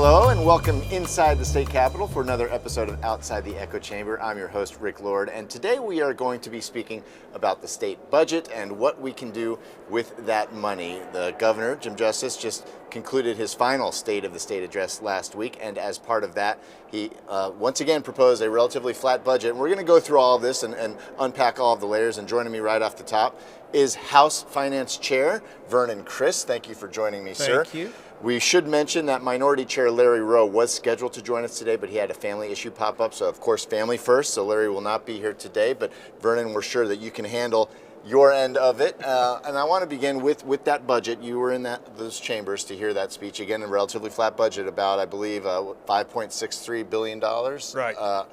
Hello and welcome inside the state capitol for another episode of Outside the Echo Chamber. I'm your host, Rick Lord, and today we are going to be speaking about the state budget and what we can do with that money. The governor, Jim Justice, just concluded his final State of the State address last week, and as part of that, he once again proposed a relatively flat budget. And we're going to go through all of this and unpack all of the layers, and joining me right off the top is House Finance Chair Vernon Criss. Thank you for joining me, sir. Thank you. We should mention that Minority Chair Larry Rowe was scheduled to join us today, but he had a family issue pop up. So, of course, family first. So Larry will not be here today. But Vernon, we're sure that you can handle your end of it. And I want to begin with that budget. You were in those chambers to hear that speech. Again, a relatively flat budget, about, I believe, $5.63 billion. Right.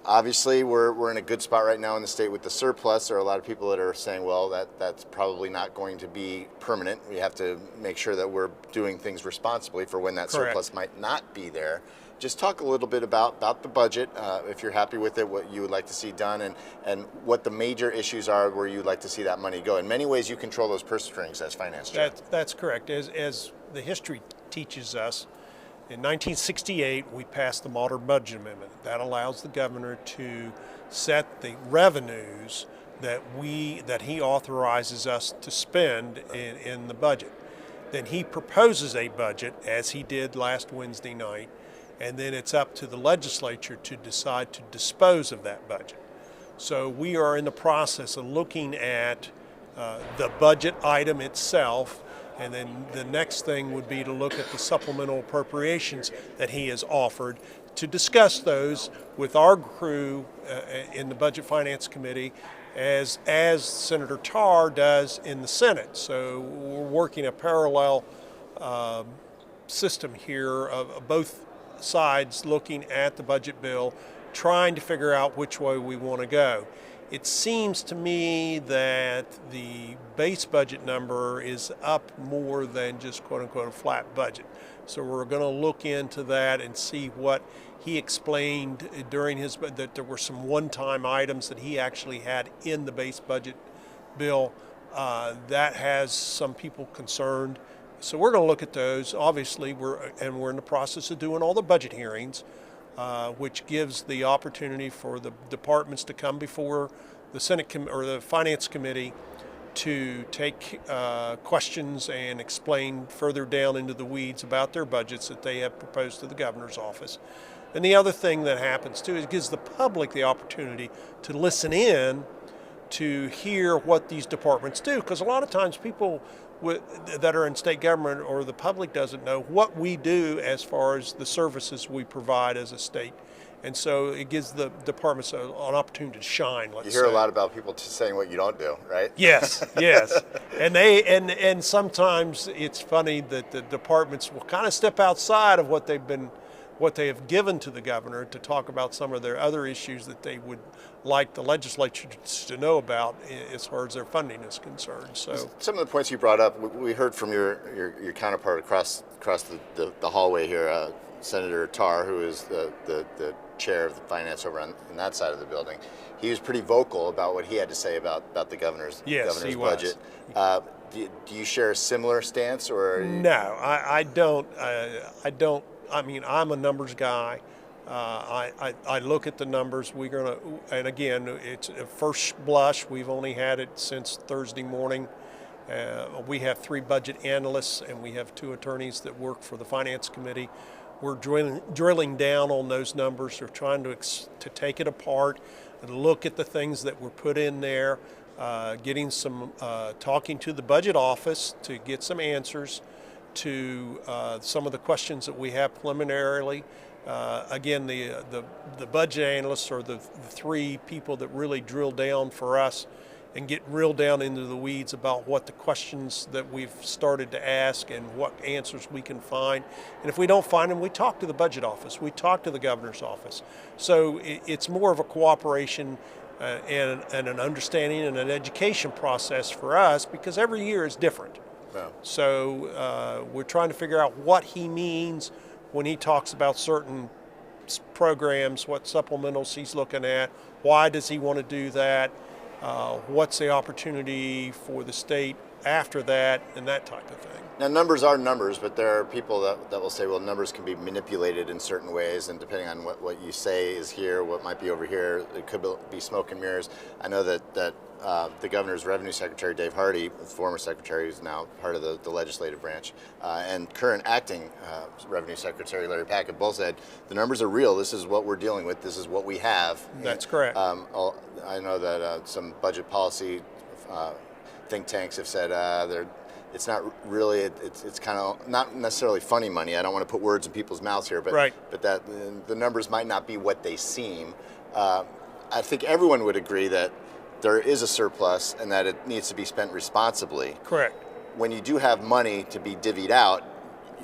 Obviously, we're in a good spot right now in the state with the surplus. There are a lot of people that are saying, well, that's probably not going to be permanent. We have to make sure that we're doing things responsibly for when that Correct. surplus might not be there. Just talk a little bit about the budget, if you're happy with it, what you would like to see done, and what the major issues are where you'd like to see that money go. In many ways, you control those purse strings as finance chair. That's correct. As the history teaches us, in 1968, we passed the Modern Budget Amendment. That allows the governor to set the revenues that he authorizes us to spend in the budget. Then he proposes a budget, as he did last Wednesday night, and then it's up to the legislature to decide to dispose of that budget. So we are in the process of looking at the budget item itself, and then the next thing would be to look at the supplemental appropriations that he has offered, to discuss those with our crew in the Budget Finance Committee, as Senator Tarr does in the Senate. So we're working a parallel system here of both sides looking at the budget bill, trying to figure out which way we want to go. It seems to me that the base budget number is up more than just quote-unquote a flat budget. So we're going to look into that and see what he explained during his, that there were some one-time items that he actually had in the base budget bill that has some people concerned. So we're going to look at those. Obviously, we're in the process of doing all the budget hearings, which gives the opportunity for the departments to come before the Senate or the Finance Committee to take questions and explain further down into the weeds about their budgets that they have proposed to the governor's office. And the other thing that happens too is it gives the public the opportunity to listen in to hear what these departments do, because a lot of times people that are in state government or the public doesn't know what we do as far as the services we provide as a state. And so it gives the departments an opportunity to shine, let's say. You hear a lot about people saying what you don't do, right? Yes, yes. And sometimes it's funny that the departments will kind of step outside of what they have given to the governor to talk about some of their other issues that they would like the legislature to know about as far as their funding is concerned. So some of the points you brought up, we heard from your counterpart across the hallway here, Senator Tarr, who is the chair of the finance over on that side of the building. He was pretty vocal about what he had to say about the governor's budget. Do you share a similar stance, or? No, I don't. I mean, I'm a numbers guy. I look at the numbers. And again, it's a first blush. We've only had it since Thursday morning. We have 3 budget analysts and we have 2 attorneys that work for the Finance Committee. We're drilling down on those numbers. We're trying to take it apart and look at the things that were put in there, getting some, talking to the budget office to get some answers to some of the questions that we have preliminarily. Again, the budget analysts are the 3 people that really drill down for us and get real down into the weeds about what the questions that we've started to ask and what answers we can find. And if we don't find them, we talk to the budget office. We talk to the governor's office. So it's more of a cooperation and an understanding and an education process for us, because every year is different. Yeah. So we're trying to figure out what he means when he talks about certain programs, what supplementals he's looking at, why does he want to do that, what's the opportunity for the state after that and that type of thing. Now, numbers are numbers, but there are people that will say, well, numbers can be manipulated in certain ways, and depending on what you say is here, what might be over here, it could be smoke and mirrors. I know that the governor's revenue secretary, Dave Hardy, former secretary who's now part of the legislative branch, and current acting revenue secretary, Larry Packett, both said, the numbers are real, this is what we're dealing with, this is what we have. That's correct. I know that some budget policy think tanks have said it's not really, it's kind of not necessarily funny money. I don't want to put words in people's mouths here, but right. But that the numbers might not be what they seem. I think everyone would agree that there is a surplus and that it needs to be spent responsibly. Correct. When you do have money to be divvied out,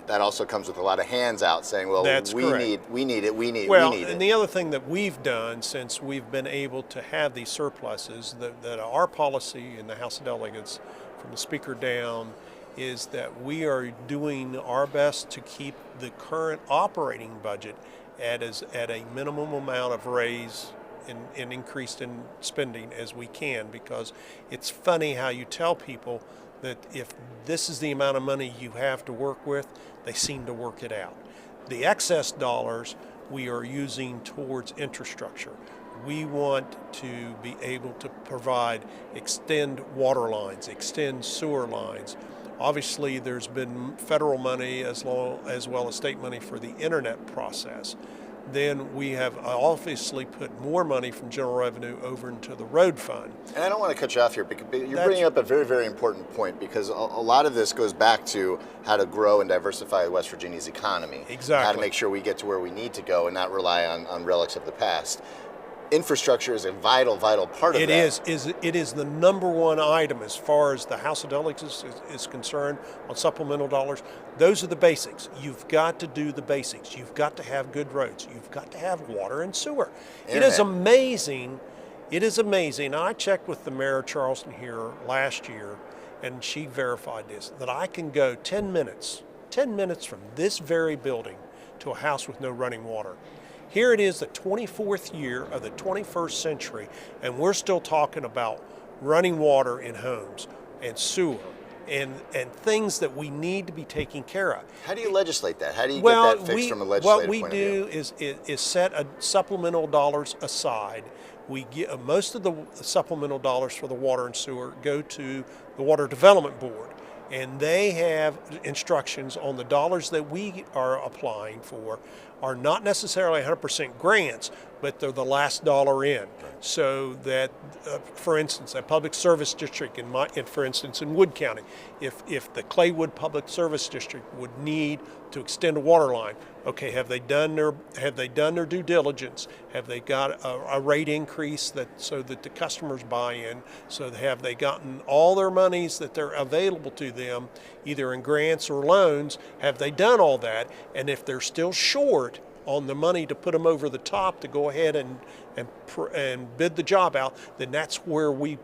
that also comes with a lot of hands out saying, well, we need it. Well, and the other thing that we've done since we've been able to have these surpluses, that our policy in the House of Delegates from the Speaker down is that we are doing our best to keep the current operating budget at a minimum amount of raise and increased in spending as we can, because it's funny how you tell people that if this is the amount of money you have to work with, they seem to work it out. The excess dollars we are using towards infrastructure. We want to be able to extend water lines, extend sewer lines. Obviously, there's been federal money as well as state money for the internet process. Then we have obviously put more money from general revenue over into the road fund. And I don't want to cut you off here, because you're bringing up a very, very important point, because a lot of this goes back to how to grow and diversify West Virginia's economy. Exactly. How to make sure we get to where we need to go and not rely on relics of the past. Infrastructure is a vital part of that. It is the number one item as far as the House of Delegates is concerned on supplemental dollars. Those are the basics. You've got to do the basics. You've got to have good roads. You've got to have water and sewer. Internet. It is amazing. It is amazing. I checked with the mayor of Charleston here last year, and she verified this, that I can go 10 minutes from this very building to a house with no running water. Here it is, the 24th year of the 21st century, and we're still talking about running water in homes and sewer and things that we need to be taking care of. How do you legislate that? How do you get that fixed from a legislative point of view? What we do is set supplemental dollars aside. We get most of the supplemental dollars for the water and sewer go to the Water Development Board. And they have instructions on the dollars that we are applying for are not necessarily 100% grants, but they're the last dollar in. So that, for instance, a public service district, for instance, in Wood County, if the Claywood Public Service District would need to extend a water line, okay, have they done their due diligence? Have they got a rate increase so that the customers buy in? So have they gotten all their monies that they're available to them, either in grants or loans? Have they done all that? And if they're still short on the money to put them over the top to go ahead and bid the job out, then that's where we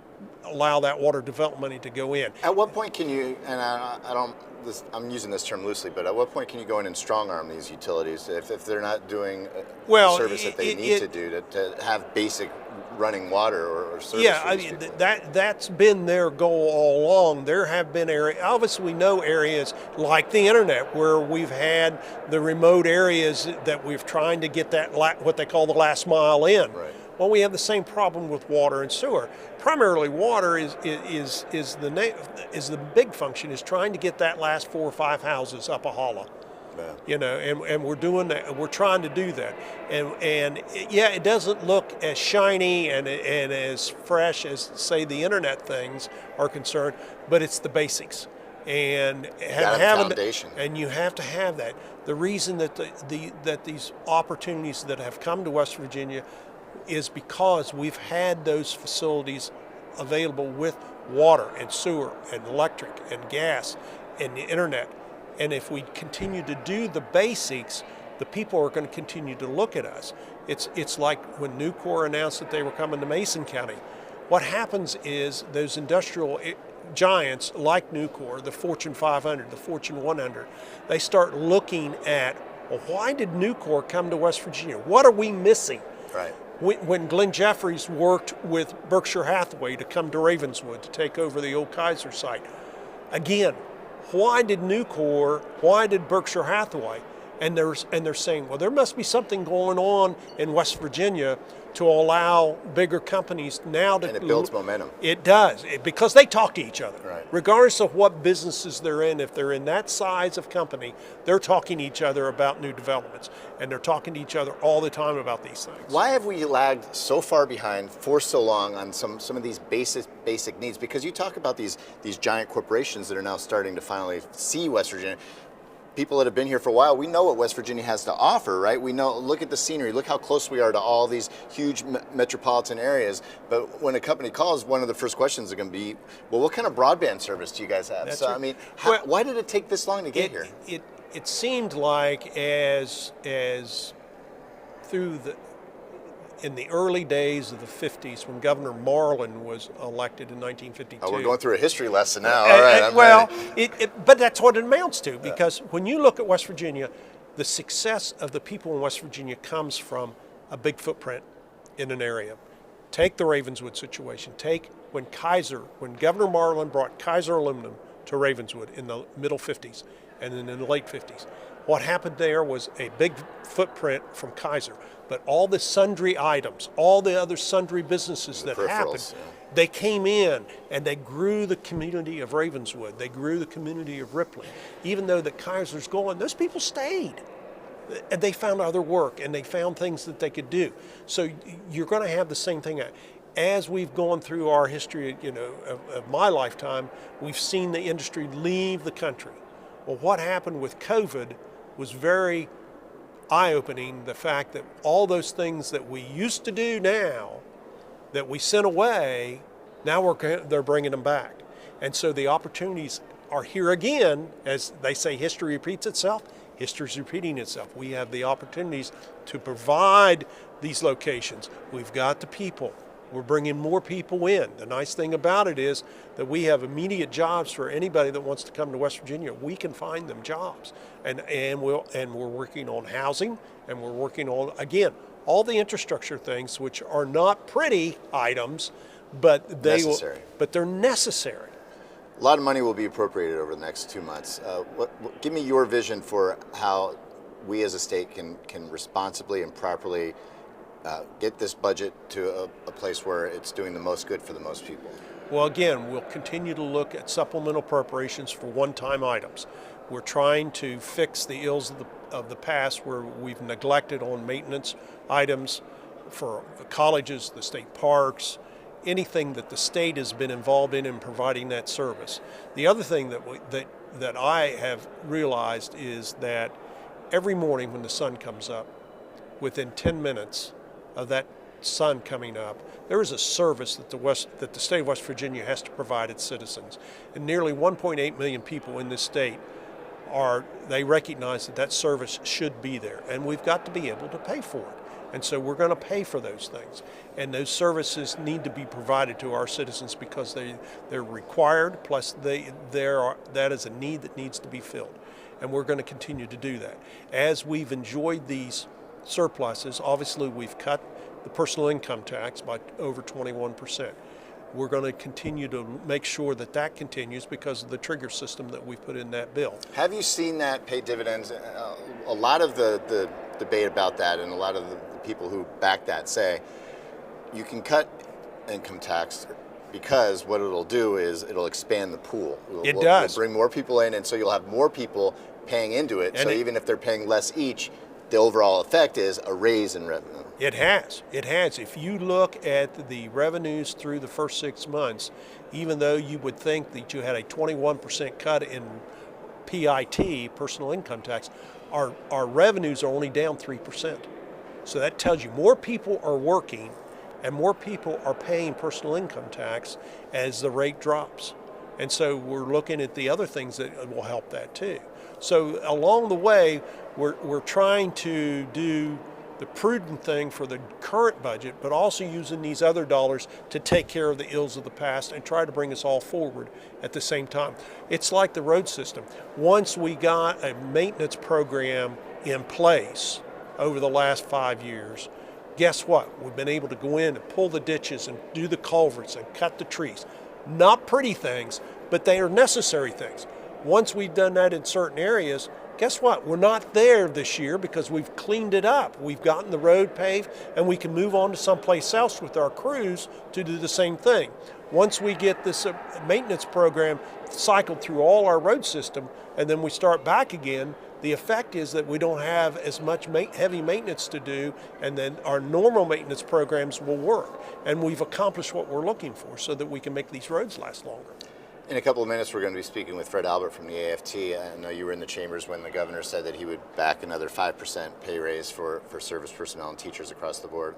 allow that water development money to go in. At what point can you, and I'm using this term loosely, but at what point can you go in and strong arm these utilities if they're not doing the service that they need to do to have basic running water or service? Yeah, I mean, that's been their goal all along. There have been areas, obviously we know areas like the internet where we've had the remote areas that we've trying to get that what they call the last mile in. Right. Well, we have the same problem with water and sewer. Primarily, water is the big function, is trying to get that last 4 or 5 houses up a hollow. Yeah. You know, and we're doing that. We're trying to do that, and yeah, it doesn't look as shiny and as fresh as, say, the internet things are concerned, but it's the basics. And having foundation. And you have to have that. The reason that that these opportunities that have come to West Virginia is because we've had those facilities available with water and sewer and electric and gas and the internet. And if we continue to do the basics, the people are going to continue to look at us. It's like when Nucor announced that they were coming to Mason County. What happens is those industrial giants like Nucor, the Fortune 500, the Fortune 100, they start looking at, well, why did Nucor come to West Virginia? What are we missing? Right. When Glenn Jeffries worked with Berkshire Hathaway to come to Ravenswood to take over the old Kaiser site, Again, why did Nucor, why did Berkshire Hathaway? And they're saying, well, there must be something going on in West Virginia to allow bigger companies now to... And it builds momentum. It does, because they talk to each other. Right. Regardless of what businesses they're in, if they're in that size of company, they're talking to each other about new developments. And they're talking to each other all the time about these things. Why have we lagged so far behind for so long on some of these basic needs? Because you talk about these giant corporations that are now starting to finally see West Virginia. People that have been here for a while, we know what West Virginia has to offer, right? We know, look at the scenery, look how close we are to all these huge metropolitan areas. But when a company calls, one of the first questions are going to be, well, what kind of broadband service do you guys have? That's so, right. I mean, Well, why did it take this long to get here? It seemed like as through in the early days of the 50s, when Governor Marlin was elected in 1952. Oh, we're going through a history lesson now. All right. Well, but that's what it amounts to, because when you look at West Virginia, the success of the people in West Virginia comes from a big footprint in an area. Take the Ravenswood situation. Take when Governor Marlin brought Kaiser Aluminum to Ravenswood in the middle 50s and then in the late 50s. What happened there was a big footprint from Kaiser, but all the sundry items, all the other sundry businesses that happened, they came in and they grew the community of Ravenswood. They grew the community of Ripley. Even though the Kaiser's gone, those people stayed. And they found other work and they found things that they could do. So you're going to have the same thing. As we've gone through our history, of my lifetime, we've seen the industry leave the country. Well, what happened with COVID was very eye-opening, the fact that all those things that we used to do now, that we sent away, now they're bringing them back. And so the opportunities are here again. As they say, history repeats itself. History's repeating itself. We have the opportunities to provide these locations. We've got the people. We're bringing more people in. The nice thing about it is that we have immediate jobs for anybody that wants to come to West Virginia. We can find them jobs, and we're working on housing, and we're working on, again, all the infrastructure things, which are not pretty items, but they're necessary. A lot of money will be appropriated over the next 2 months. Give me your vision for how we as a state can responsibly and properly get this budget to a place where it's doing the most good for the most people. Well, again, we'll continue to look at supplemental appropriations for one-time items. We're trying to fix the ills of the past where we've neglected on maintenance items for the colleges, the state parks, anything that the state has been involved in providing that service. The other thing that I have realized is that every morning when the sun comes up, within 10 minutes of that sun coming up, there is a service that the state of West Virginia has to provide its citizens. And nearly 1.8 million people in this state they recognize that service should be there, and we've got to be able to pay for it. And so we're going to pay for those things. And those services need to be provided to our citizens because they're required, plus that is a need that needs to be filled. And we're going to continue to do that. As we've enjoyed these surpluses, obviously we've cut the personal income tax by over 21%. We're going to continue to make sure that continues because of the trigger system that we've put in that bill. Have you seen that pay dividends? A lot of the debate about that, and a lot of the people who back that say you can cut income tax because what it'll do is it'll expand the pool. It does. It'll bring more people in, and so you'll have more people paying into it. So even if they're paying less each, the overall effect is a raise in revenue. It has. If you look at the revenues through the first 6 months, even though you would think that you had a 21% cut in PIT, personal income tax, our revenues are only down 3%. So that tells you more people are working and more people are paying personal income tax as the rate drops. And so we're looking at the other things that will help that too. So along the way, we're trying to do the prudent thing for the current budget, but also using these other dollars to take care of the ills of the past and try to bring us all forward at the same time. It's like the road system. Once we got a maintenance program in place over the last 5 years, guess what? We've been able to go in and pull the ditches and do the culverts and cut the trees. Not pretty things, but they are necessary things. Once we've done that in certain areas, guess what? We're not there this year because we've cleaned it up. We've gotten the road paved, and we can move on to someplace else with our crews to do the same thing. Once we get this maintenance program cycled through all our road system, and then we start back again, the effect is that we don't have as much heavy maintenance to do, and then our normal maintenance programs will work. And we've accomplished what we're looking for so that we can make these roads last longer. In a couple of minutes, we're going to be speaking with Fred Albert from the AFT. I know you were in the chambers when the governor said that he would back another 5% pay raise for service personnel and teachers across the board.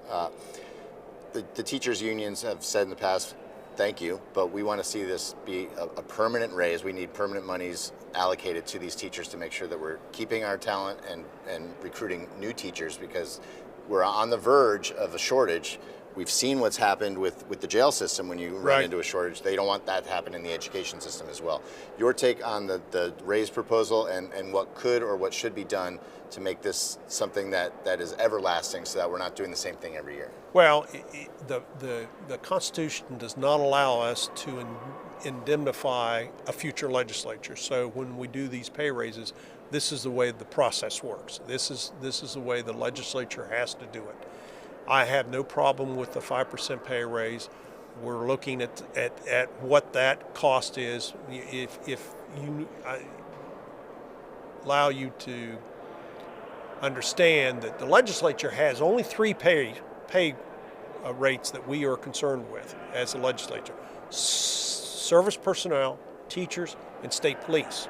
The teachers' unions have said in the past, thank you, but we want to see this be a permanent raise. We need permanent monies allocated to these teachers to make sure that we're keeping our talent and recruiting new teachers, because we're on the verge of a shortage. We've seen what's happened with the jail system when you run into a shortage. They don't want that to happen in the education system as well. Your take on the raise proposal and what could or what should be done to make this something that is everlasting so that we're not doing the same thing every year? Well, the Constitution does not allow us to indemnify a future legislature. So when we do these pay raises, this is the way the process works. This is the way the legislature has to do it. I have no problem with the 5% pay raise. We're looking at what that cost is. If I allow you to understand that the legislature has only three pay rates that we are concerned with as a legislature: service personnel, teachers, and state police.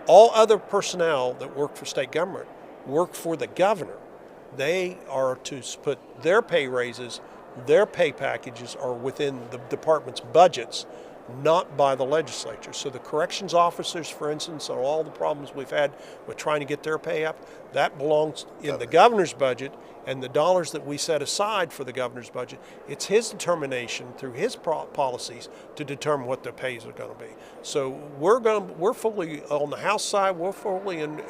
All other personnel that work for state government work for the governor. They are to put their pay raises, their pay packages are within the department's budgets, not by the legislature. So the corrections officers, for instance, and all the problems we've had with trying to get their pay up, that belongs in the governor's budget, and the dollars that we set aside for the governor's budget, it's his determination through his policies to determine what the pays are going to be. So we're fully on the House side, we're fully in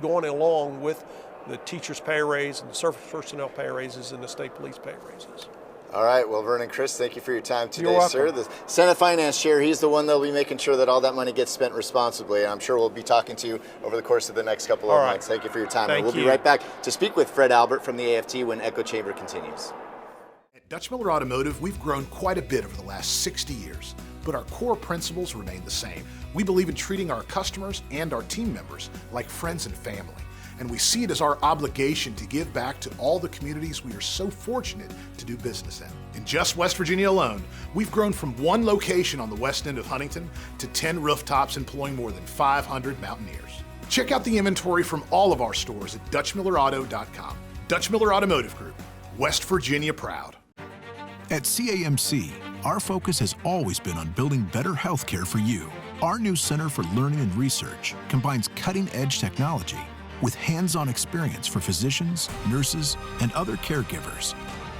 going along with the teachers' pay raise and the service personnel pay raises and the state police pay raises. All right. Well, Vernon, Criss, thank you for your time today, You're welcome. sir. The Senate Finance Chair, he's the one that'll be making sure that all that money gets spent responsibly. And I'm sure we'll be talking to you over the course of the next couple of months. Thank you for your time. And we'll be right back to speak with Fred Albert from the AFT when Echo Chamber continues. At Dutch Miller Automotive, we've grown quite a bit over the last 60 years, but our core principles remain the same. We believe in treating our customers and our team members like friends and family. And we see it as our obligation to give back to all the communities we are so fortunate to do business in. In just West Virginia alone, we've grown from one location on the west end of Huntington to 10 rooftops employing more than 500 Mountaineers. Check out the inventory from all of our stores at DutchMillerAuto.com. Dutch Miller Automotive Group, West Virginia proud. At CAMC, our focus has always been on building better healthcare for you. Our new Center for Learning and Research combines cutting-edge technology with hands-on experience for physicians, nurses, and other caregivers.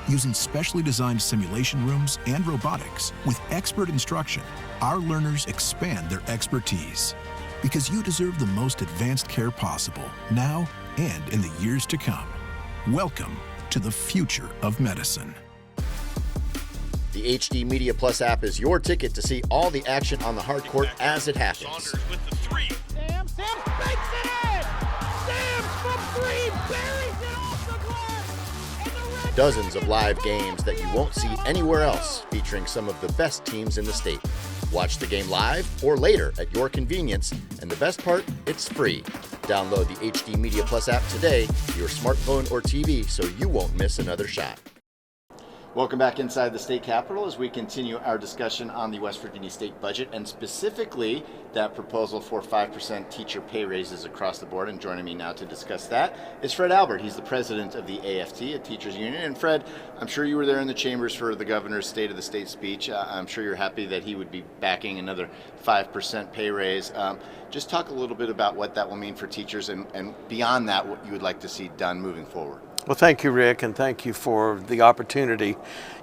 Using specially designed simulation rooms and robotics with expert instruction, our learners expand their expertise. Because you deserve the most advanced care possible, now and in the years to come. Welcome to the future of medicine. The HD Media Plus app is your ticket to see all the action on the hard court as it happens. Saunders with the three. Sam's bakes it in! Sam's from three, buries it off the glass! And the Red Dozens of live games that you won't see anywhere else, featuring some of the best teams in the state. Watch the game live or later at your convenience, and the best part, it's free. Download the HD Media Plus app today to your smartphone or TV so you won't miss another shot. Welcome back inside the state capitol as we continue our discussion on the West Virginia state budget, and specifically that proposal for 5% teacher pay raises across the board. And joining me now to discuss that is Fred Albert. He's the president of the AFT, a teachers union. And Fred, I'm sure you were there in the chambers for the governor's State of the State speech. I'm sure you're happy that he would be backing another 5% pay raise. Just talk a little bit about what that will mean for teachers, and beyond that, what you would like to see done moving forward. Well, thank you, Rick, and thank you for the opportunity.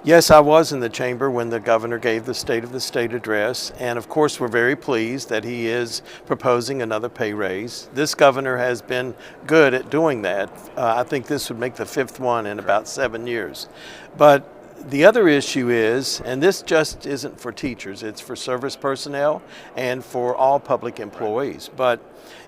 Yes, I was in the chamber when the governor gave the State of the State address, and of course we're very pleased that he is proposing another pay raise. This governor has been good at doing that. I think this would make the fifth one in about 7 years. But The other issue is, and this just isn't for teachers, it's for service personnel and for all public employees. But,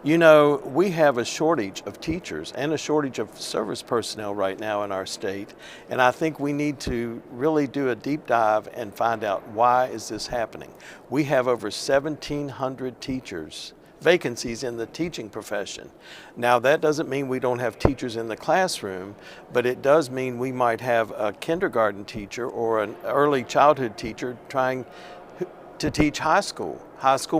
you know, we have a shortage of teachers and a shortage of service personnel right now in our state. And I think we need to really do a deep dive and find out, why is this happening? We have over 1,700 teachers vacancies in the teaching profession. Now, that doesn't mean we don't have teachers in the classroom, but it does mean we might have a kindergarten teacher or an early childhood teacher trying to teach high school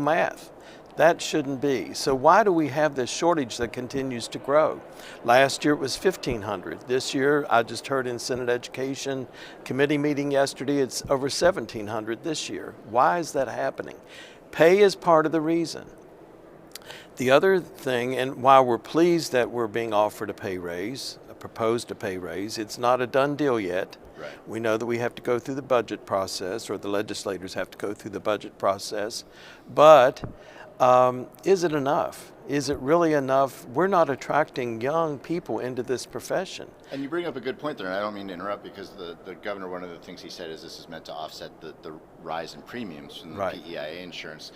math. That shouldn't be. So why do we have this shortage that continues to grow? Last year it was 1,500. This year, I just heard in Senate Education Committee meeting yesterday, it's over 1,700 this year. Why is that happening? Pay is part of the reason. The other thing, and while we're pleased that we're being offered a pay raise, proposed a pay raise, it's not a done deal yet. Right. We know that we have to go through the budget process, or the legislators have to go through the budget process. But is it enough? Is it really enough? We're not attracting young people into this profession. And you bring up a good point there, and I don't mean to interrupt, because the governor, one of the things he said is this is meant to offset the rise in premiums from the Right. PEIA insurance.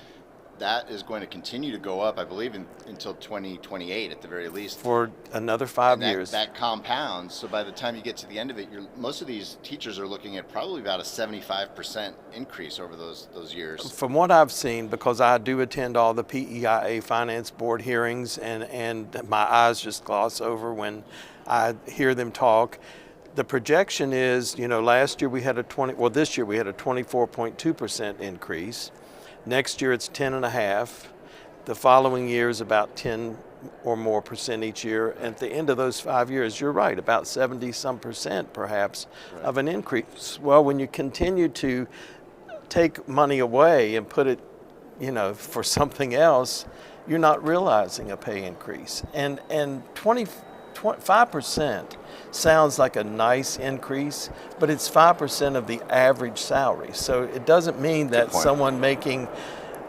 That is going to continue to go up, I believe, until 2028 at the very least. For another 5 And years. that compounds, so by the time you get to the end of it, most of these teachers are looking at probably about a 75% increase over those years. From what I've seen, because I do attend all the PEIA Finance Board hearings, and my eyes just gloss over when I hear them talk, the projection is, you know, last year we had this year we had a 24.2% increase. Next year it's 10.5. The following year is about 10 or more percent each year. And at the end of those 5 years, you're right, about 70-some% perhaps of an increase. Well, when you continue to take money away and put it, you know, for something else, you're not realizing a pay increase. And 5% sounds like a nice increase, but it's 5% of the average salary. So it doesn't mean that someone making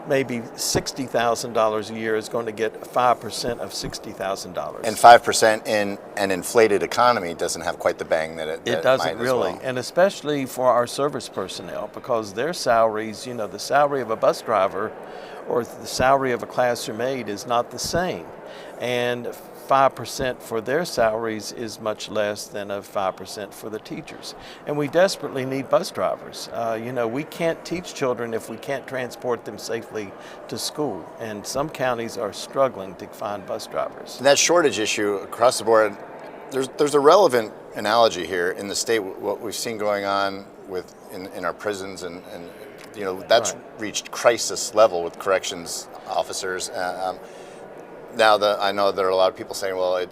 maybe $60,000 a year is going to get 5% of $60,000. And 5% in an inflated economy doesn't have quite the bang that it doesn't might really, as well. and especially for our service personnel, because their salaries, you know, the salary of a bus driver or the salary of a classroom aide is not the same. And 5% for their salaries is much less than a 5% for the teachers. And we desperately need bus drivers. You know, we can't teach children if we can't transport them safely to school. And some counties are struggling to find bus drivers. And that shortage issue across the board, there's a relevant analogy here in the state, what we've seen going on in our prisons, and you know, that's reached crisis level with corrections officers. Now, I know there are a lot of people saying, well,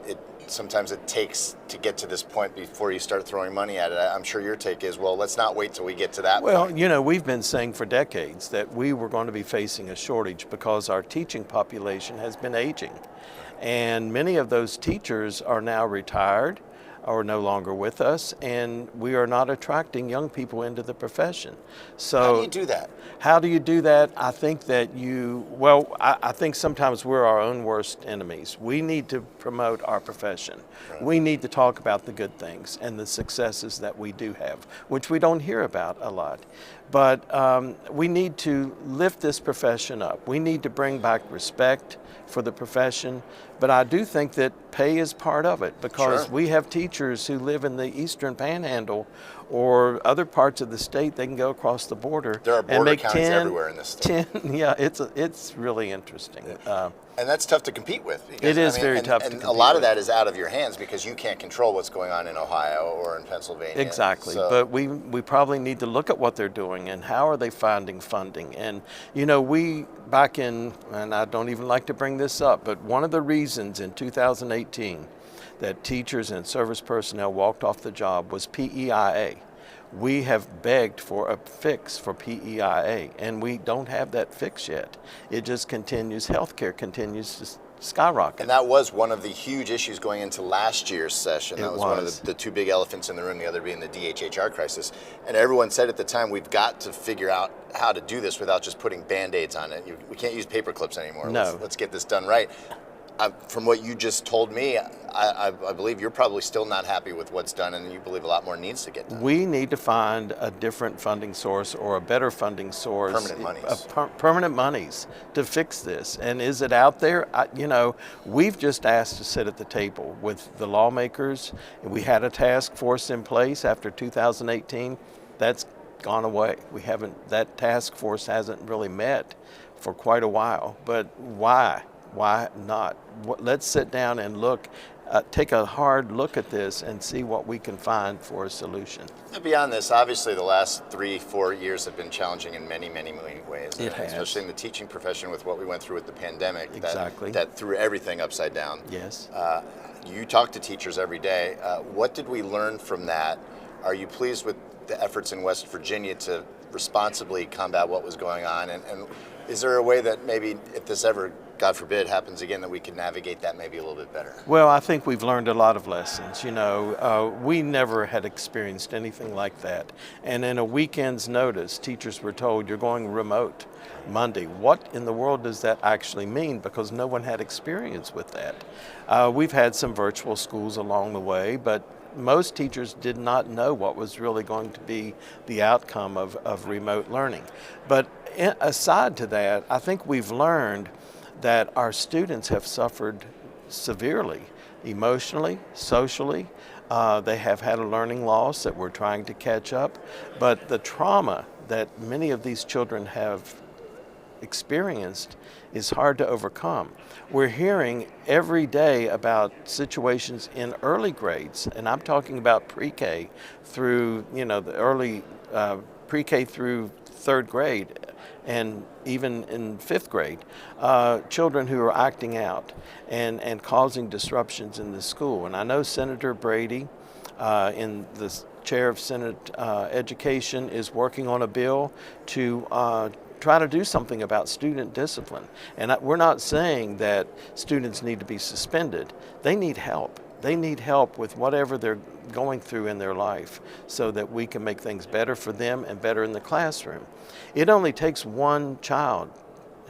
sometimes it takes to get to this point before you start throwing money at it. I'm sure your take is, well, let's not wait till we get to that point. Well, you know, we've been saying for decades that we were going to be facing a shortage because our teaching population has been aging. And many of those teachers are now retired or no longer with us, and we are not attracting young people into the profession. So how do you do that? How do you do that? I think that I think sometimes we're our own worst enemies. We need to promote our profession. Right. We need to talk about the good things and the successes that we do have, which we don't hear about a lot. But we need to lift this profession up. We need to bring back respect for the profession. But I do think that pay is part of it, because we have teachers who live in the Eastern Panhandle or other parts of the state. They can go across the border. There are border and make counties everywhere in this state. 10, yeah, it's really interesting. And that's tough to compete with. Because, it is very tough to compete with. And a lot of that is out of your hands because you can't control what's going on in Ohio or in Pennsylvania. Exactly. So. But we probably need to look at what they're doing and how are they finding funding. And, you know, and I don't even like to bring this up, but one of the reasons in 2018 that teachers and service personnel walked off the job was PEIA. We have begged for a fix for PEIA, and we don't have that fix yet. It just continues, healthcare continues to skyrocket. And that was one of the huge issues going into last year's session. That was one of the two big elephants in the room, the other being the DHHR crisis. And everyone said at the time, we've got to figure out how to do this without just putting Band-Aids on it. We can't use paper clips anymore. No. Let's get this done right. from what you just told me, I believe you're probably still not happy with what's done, and you believe a lot more needs to get done. We need to find a different funding source or a better funding source. Permanent monies. Permanent monies to fix this. And is it out there? We've just asked to sit at the table with the lawmakers. We had a task force in place after 2018. That's gone away. That task force hasn't really met for quite a while. But why? Why not? Let's sit down and take a hard look at this and see what we can find for a solution. Beyond this, obviously the last 3-4 years have been challenging in many, many, many ways. It has. Especially in the teaching profession with what we went through with the pandemic. Exactly. That threw everything upside down. Yes. You talk to teachers every day. What did we learn from that? Are you pleased with the efforts in West Virginia to responsibly combat what was going on? And is there a way that maybe if this ever, God forbid, happens again, that we can navigate that maybe a little bit better? Well, I think we've learned a lot of lessons. We never had experienced anything like that. And in a weekend's notice, teachers were told, you're going remote Monday. What in the world does that actually mean? Because no one had experience with that. We've had some virtual schools along the way, but most teachers did not know what was really going to be the outcome of remote learning. But aside to that, I think we've learned that our students have suffered severely, emotionally, socially. They have had a learning loss that we're trying to catch up. But the trauma that many of these children have experienced is hard to overcome. We're hearing every day about situations in early grades, and I'm talking about pre-K through, the early pre-K through third grade, and even in fifth grade, children who are acting out and causing disruptions in the school. And I know Senator Brady, in the chair of Senate Education, is working on a bill to try to do something about student discipline. And we're not saying that students need to be suspended. They need help. They need help with whatever they're going through in their life so that we can make things better for them and better in the classroom. It only takes one child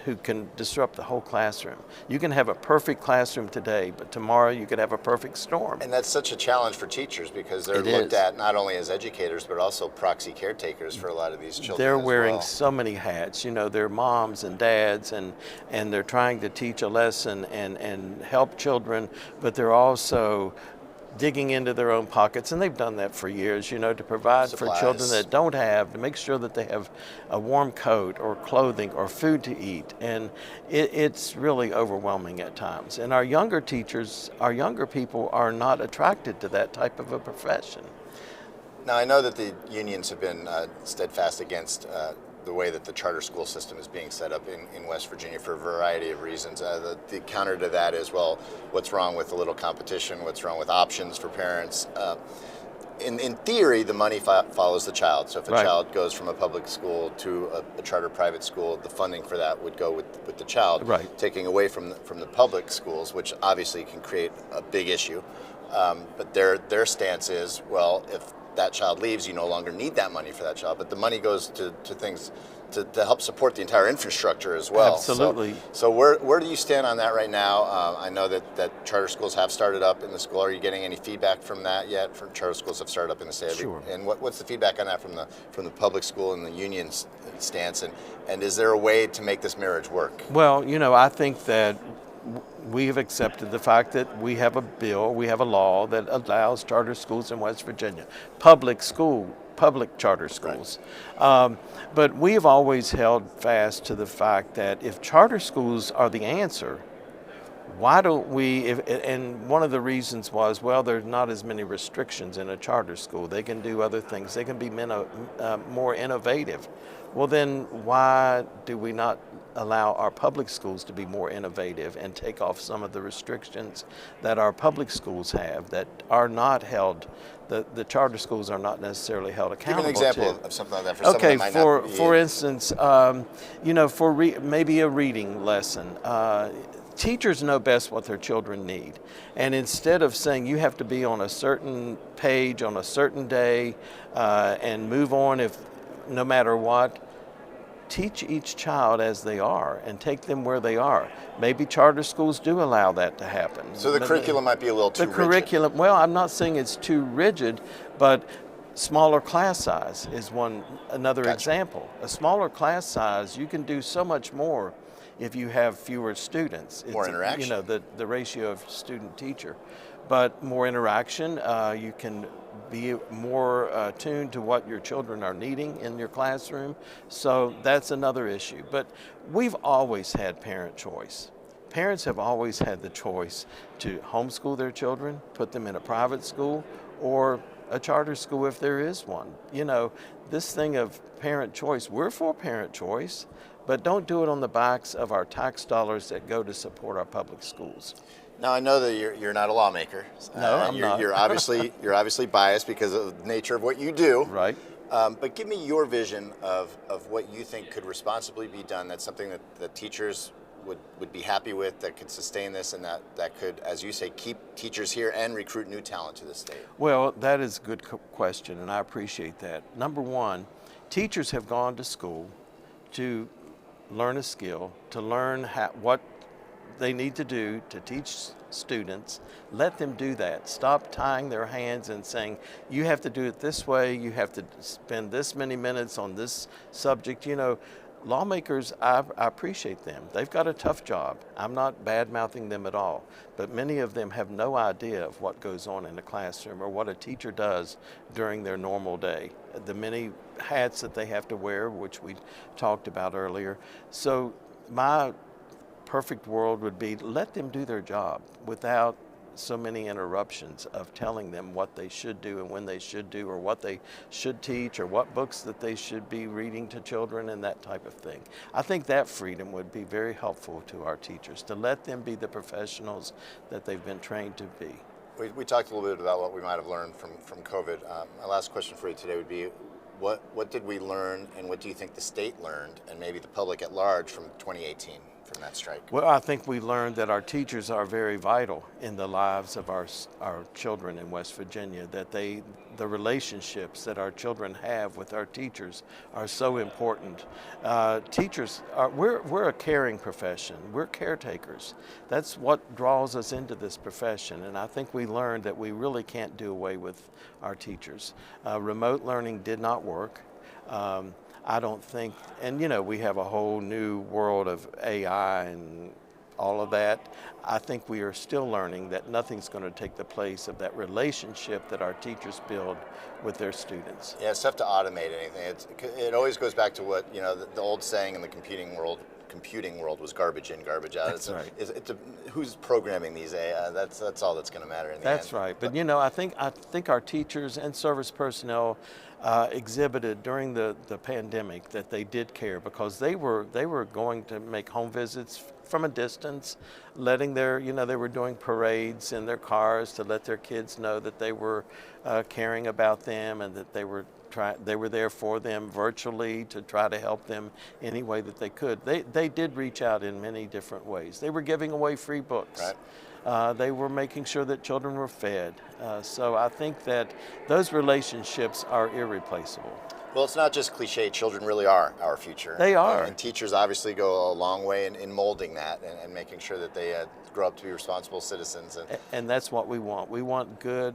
who can disrupt the whole classroom. You can have a perfect classroom today, but tomorrow you could have a perfect storm. And that's such a challenge for teachers because they're looked at not only as educators, but also proxy caretakers for a lot of these children. They're wearing well. so many hats. They're moms and dads, and they're trying to teach a lesson and help children, but they're also digging into their own pockets, and they've done that for years, to provide Supplies. for children that don't have, to make sure that they have a warm coat or clothing or food to eat. And it's really overwhelming at times. And our younger teachers, our younger people are not attracted to that type of a profession. Now, I know that the unions have been steadfast against the way that the charter school system is being set up in West Virginia for a variety of reasons. The counter to that is, well, what's wrong with a little competition? What's wrong with options for parents? In theory, the money follows the child. So if a child goes from a public school to a charter private school, the funding for that would go with the child, taking away from the public schools, which obviously can create a big issue. But their stance is, well, if that child leaves, you no longer need that money for that child, but the money goes to things to help support the entire infrastructure as well. Absolutely. So where do you stand on that right now? I know that charter schools have started up in the school. Are you getting any feedback from that yet? From charter schools have started up in the state. Sure. And what's the feedback on that from the public school and the union's stance? And is there a way to make this marriage work? Well, I think that we have accepted the fact that we have a bill, we have a law that allows charter schools in West Virginia, public charter schools. But we have always held fast to the fact that if charter schools are the answer, why don't we, and one of the reasons was, well, there's not as many restrictions in a charter school. They can do other things. They can be more innovative. Well, then why do we not allow our public schools to be more innovative and take off some of the restrictions that our public schools have that are not held, the charter schools are not necessarily held accountable to? Give an example of something like that for someone that might not be... For instance, maybe a reading lesson. Teachers know best what their children need. And instead of saying you have to be on a certain page on a certain day and move on no matter what, teach each child as they are and take them where they are. Maybe charter schools do allow that to happen. So the curriculum might be a little too rigid. The curriculum, well, I'm not saying it's too rigid, but smaller class size is another Gotcha. example. A smaller class size, you can do so much more if you have fewer students. More interaction. You know, the ratio of student-teacher. But more interaction, you can be more attuned to what your children are needing in your classroom. So that's another issue. But we've always had parent choice. Parents have always had the choice to homeschool their children, put them in a private school, or a charter school if there is one. You know, this thing of parent choice, we're for parent choice, but don't do it on the backs of our tax dollars that go to support our public schools. Now I know that you're not a lawmaker. No, I'm you're, not. You're obviously biased because of the nature of what you do. Right. But give me your vision of what you think could responsibly be done. That's something that the teachers would be happy with, that could sustain this, and that could, as you say, keep teachers here and recruit new talent to the state. Well, that is a good question, and I appreciate that. Number one, teachers have gone to school to learn a skill, to learn what they need to do to teach students. Let them do that. Stop tying their hands and saying, you have to do it this way, you have to spend this many minutes on this subject. You know, lawmakers, I appreciate them. They've got a tough job. I'm not bad-mouthing them at all, but many of them have no idea of what goes on in a classroom or what a teacher does during their normal day. The many hats that they have to wear, which we talked about earlier. So my perfect world would be let them do their job without so many interruptions of telling them what they should do and when they should do, or what they should teach, or what books that they should be reading to children, and that type of thing. I think that freedom would be very helpful to our teachers, to let them be the professionals that they've been trained to be. We talked a little bit about what we might have learned from COVID. My last question for you today would be, what did we learn, and what do you think the state learned, and maybe the public at large, from 2018? From that strike? Well, I think we learned that our teachers are very vital in the lives of our children in West Virginia, that the relationships that our children have with our teachers are so important. Teachers, we're a caring profession. We're caretakers. That's what draws us into this profession, and I think we learned that we really can't do away with our teachers. Remote learning did not work. I don't think, and you know, we have a whole new world of AI and all of that. I think we are still learning that nothing's going to take the place of that relationship that our teachers build with their students. Yeah, it's tough to automate anything. It always goes back to what, you know, the old saying in the computing world was garbage in, garbage out. That's right. Who's programming these AI? That's all that's going to matter in the end. That's right. But you know, I think our teachers and service personnel exhibited during the pandemic that they did care, because they were going to make home visits from a distance, letting they were doing parades in their cars to let their kids know that they were caring about them, and that they were there for them virtually to try to help them any way that they could. They did reach out in many different ways. They were giving away free books. Right. They were making sure that children were fed. So I think that those relationships are irreplaceable. Well, it's not just cliche. Children really are our future. They are. And teachers obviously go a long way in molding that and making sure that they grow up to be responsible citizens. And that's what we want. We want good,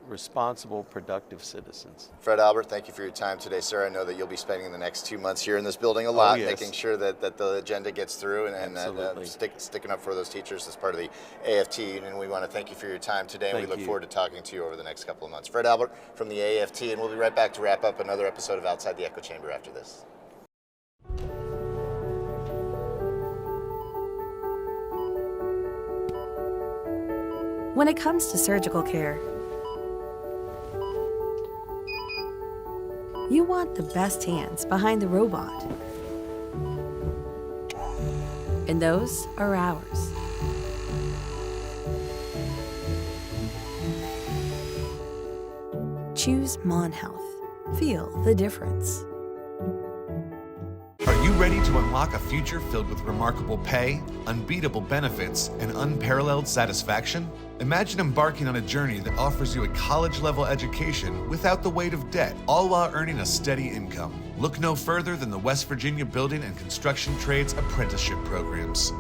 responsible, productive citizens. Fred Albert, thank you for your time today, sir. I know that you'll be spending the next 2 months here in this building a lot, yes. making sure that the agenda gets through, and sticking up for those teachers as part of the AFT. And we want to thank you for your time today, and we look forward to talking to you over the next couple of months. Fred Albert from the AFT, and we'll be right back to wrap up another episode of Outside the Echo Chamber after this. When it comes to surgical care, you want the best hands behind the robot. And those are ours. Choose Mon Health. Feel the difference. Are you ready to unlock a future filled with remarkable pay, unbeatable benefits, and unparalleled satisfaction? Imagine embarking on a journey that offers you a college-level education without the weight of debt, all while earning a steady income. Look no further than the West Virginia Building and Construction Trades Apprenticeship Programs.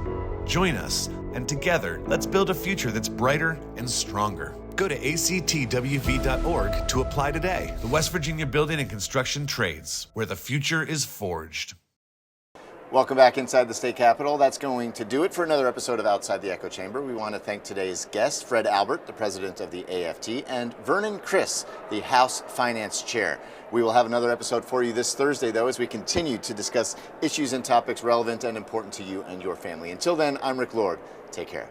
Join us, and together, let's build a future that's brighter and stronger. Go to AFT-WV.org to apply today. The West Virginia Building and Construction Trades, where the future is forged. Welcome back inside the state capitol. That's going to do it for another episode of Outside the Echo Chamber. We want to thank today's guests, Fred Albert, the president of the AFT, and Vernon Criss, the House Finance Chair. We will have another episode for you this Thursday, though, as we continue to discuss issues and topics relevant and important to you and your family. Until then, I'm Rick Lord. Take care.